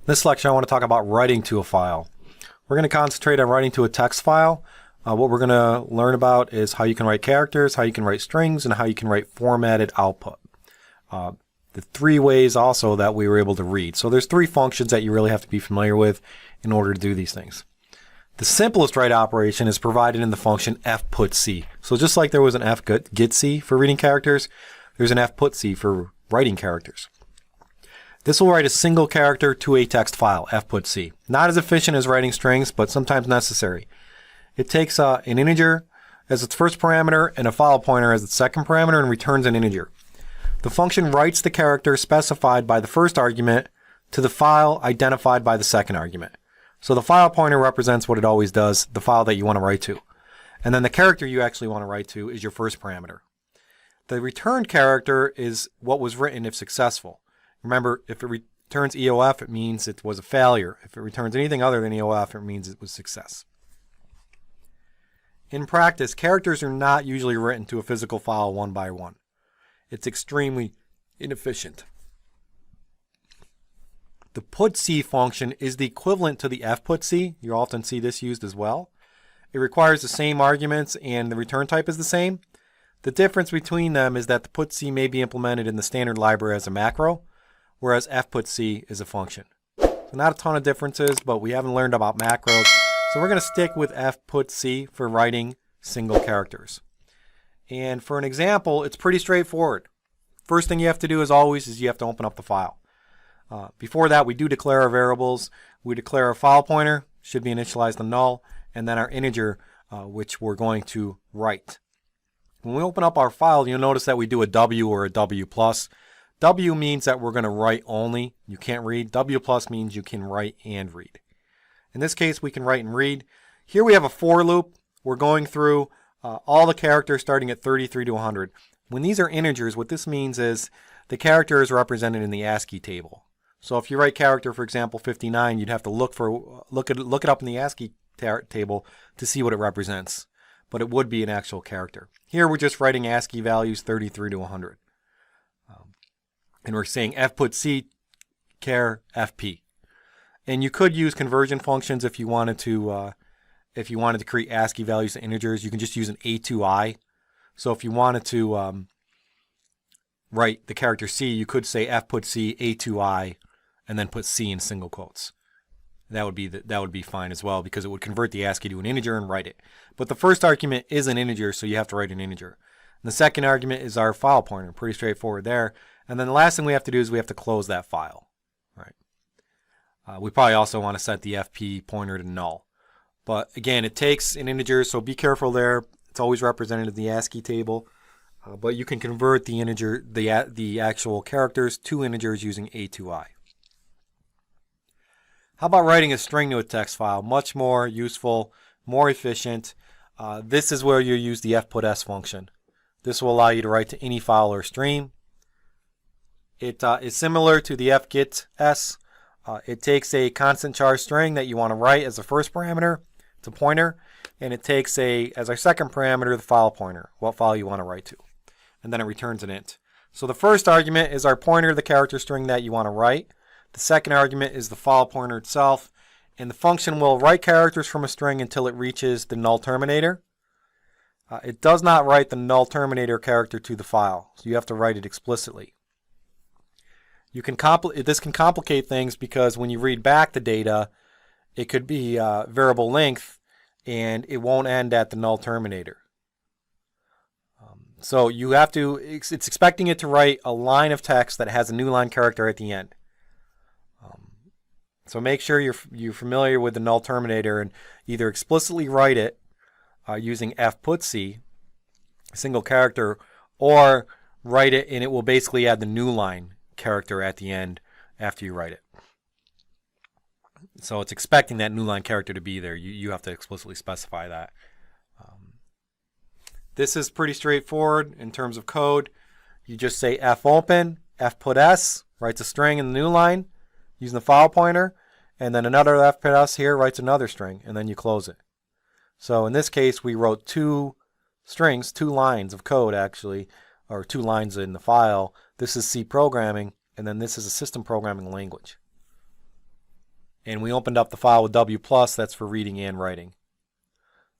This lecture I want to talk about writing to a file. We're going to concentrate on writing to a text file. What we're going to learn about is how you can write characters, how you can write strings, and how you can write formatted output. The three ways also that we were able to read. So there's three functions that you really have to be familiar with in order to do these things. The simplest write operation is provided in the function fputc. So just like there was an fgetc for reading characters, there's an fputc for writing characters. This will write a single character to a text file, fputc. Not as efficient as writing strings, but sometimes necessary. It takes an integer as its first parameter and a file pointer as its second parameter and returns an integer. The function writes the character specified by the first argument to the file identified by the second argument. So the file pointer represents what it always does, the file that you want to write to. And then the character you actually want to write to is your first parameter. The returned character is what was written if successful. Remember, if it returns EOF, it means it was a failure. If it returns anything other than EOF, it means it was success. In practice, characters are not usually written to a physical file one by one. It's extremely inefficient. The putc function is the equivalent to the fputc. You often see this used as well. It requires the same arguments and the return type is the same. The difference between them is that the putc may be implemented in the standard library as a macro, whereas fputc is a function. So not a ton of differences, but we haven't learned about macros. So we're going to stick with fputc for writing single characters. And for an example, it's pretty straightforward. First thing you have to do as always is you have to open up the file. Before that, we do declare our variables. We declare our file pointer, should be initialized to null, and then our integer, which we're going to write. When we open up our file, you'll notice that we do a W or a W+. W means that we're going to write only. You can't read. W+ means you can write and read. In this case, we can write and read. Here we have a for loop. We're going through all the characters starting at 33 to 100. When these are integers, what this means is the character is represented in the ASCII table. So if you write character, for example, 59, you'd have to look it up in the ASCII table to see what it represents. But it would be an actual character. Here we're just writing ASCII values 33 to 100. And we're saying fputc char fp. And you could use conversion functions if you wanted to create ASCII values to integers. You can just use an A2I. So if you wanted to write the character C, you could say fputc A2I and then put C in single quotes. That would be fine as well because it would convert the ASCII to an integer and write it. But the first argument is an integer, so you have to write an integer. And the second argument is our file pointer. Pretty straightforward there. And then the last thing we have to do is we have to close that file. Right. We probably also want to set the fp pointer to null. But again, it takes an integer, so be careful there. It's always represented in the ASCII table. But you can convert the integer, the actual characters to integers using A2I. How about writing a string to a text file? Much more useful, more efficient. This is where you use the fputs function. This will allow you to write to any file or stream. It is similar to the fgets. It takes a constant char string that you want to write as the first parameter. It's a pointer. And it takes as our second parameter the file pointer, what file you want to write to. And then it returns an int. So the first argument is our pointer, the character string that you want to write. The second argument is the file pointer itself. And the function will write characters from a string until it reaches the null terminator. It does not write the null terminator character to the file. So you have to write it explicitly. This can complicate things because when you read back the data, it could be variable length and it won't end at the null terminator. So you have to, it's expecting it to write a line of text that has a new line character at the end. So make sure you're familiar with the null terminator and either explicitly write it using fputc, a single character, or write it and it will basically add the new line character at the end after you write it. So it's expecting that new line character to be there. You have to explicitly specify that. This is pretty straightforward in terms of code. You just say fopen, fputs, writes a string in the new line using the file pointer, and then another fputs here writes another string, and then you close it. So in this case, we wrote two strings, two lines of code actually, or two lines in the file. This is C programming, and then this is a system programming language. and we opened up the file with W+, that's for reading and writing.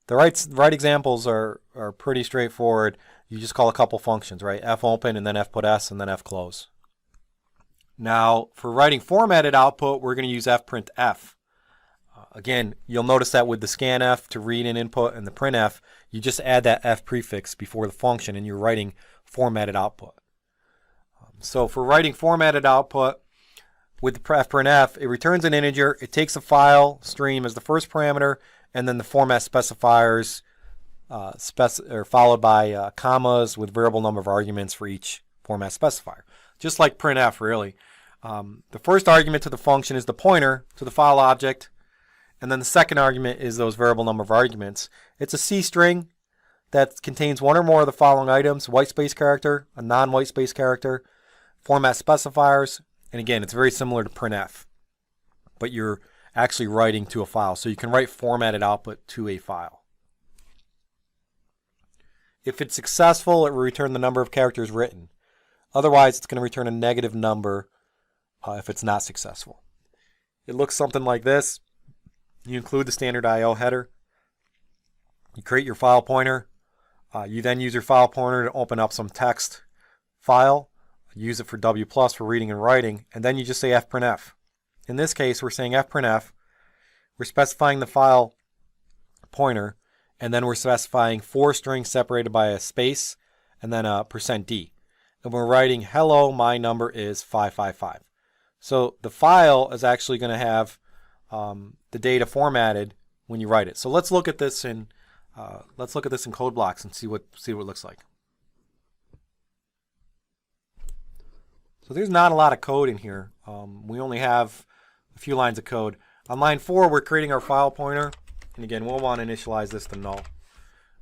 The right examples are pretty straightforward. You just call a couple functions, right? fopen and then fputS and then fclose. Now, for writing formatted output, we're going to use fprintf. Again, you'll notice that with the scanf to read and input and the printf, you just add that f prefix before the function and you're writing formatted output. So for writing formatted output with the fprintf, it returns an integer, it takes a file stream as the first parameter, and then the format specifiers are followed by commas with variable number of arguments for each format specifier. Just like printf, really. The first argument to the function is the pointer to the file object, and then the second argument is those variable number of arguments. It's a C string that contains one or more of the following items: white space character, a non-white space character, format specifiers, and again, it's very similar to printf, but you're actually writing to a file. So you can write formatted output to a file. If it's successful, it will return the number of characters written. Otherwise, it's going to return a negative number if it's not successful. It looks something like this. You include the standard I/O header. You create your file pointer. You then use your file pointer to open up some text file. Use it for W+ for reading and writing. And then you just say fprintf. In this case, we're saying fprintf. We're specifying the file pointer. And then we're specifying 4 strings separated by a space and then a %d. And we're writing, hello, my number is 555. So the file is actually going to have the data formatted when you write it. So let's look at this in code blocks and see what it looks like. So there's not a lot of code in here. We only have a few lines of code. On line 4, we're creating our file pointer, and again, we'll want to initialize this to null.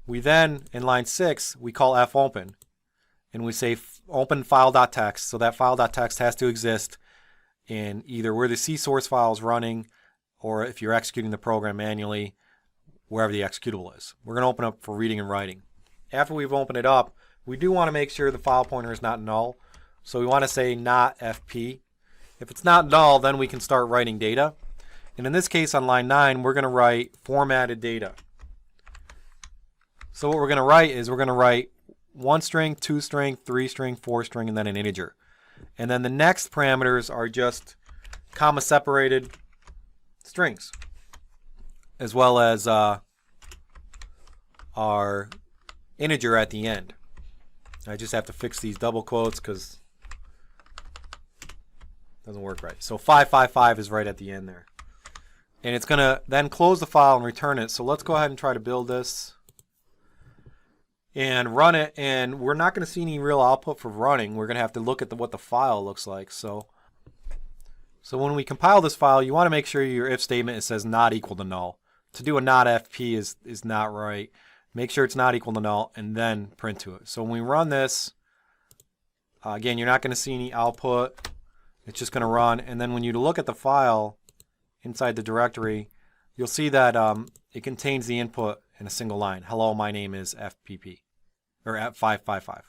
We then, in line 6, we call fopen, and we say open file.txt. So that file.txt has to exist in either where the C source file is running, or if you're executing the program manually, wherever the executable is. We're going to open up for reading and writing. After we've opened it up, we do want to make sure the file pointer is not null. So we want to say not fp. If it's not null, then we can start writing data. And in this case, on line 9, we're going to write formatted data. So what we're going to write is we're going to write 1 string, 2 string, 3 string, 4 string, and then an integer. And then the next parameters are just comma separated strings, as well as our integer at the end. I just have to fix these double quotes because it doesn't work right. So 555 is right at the end there. And it's going to then close the file and return it. So let's go ahead and try to build this and run it. And we're not going to see any real output for running. We're going to have to look at what the file looks like. So when we compile this file, you want to make sure your if statement, it says not equal to null. To do a not fp is not right. Make sure it's not equal to null and then print to it. So when we run this, again, you're not going to see any output. It's just going to run. And then when you look at the file inside the directory, you'll see that it contains the input in a single line. Hello, my name is FPP, or at 555.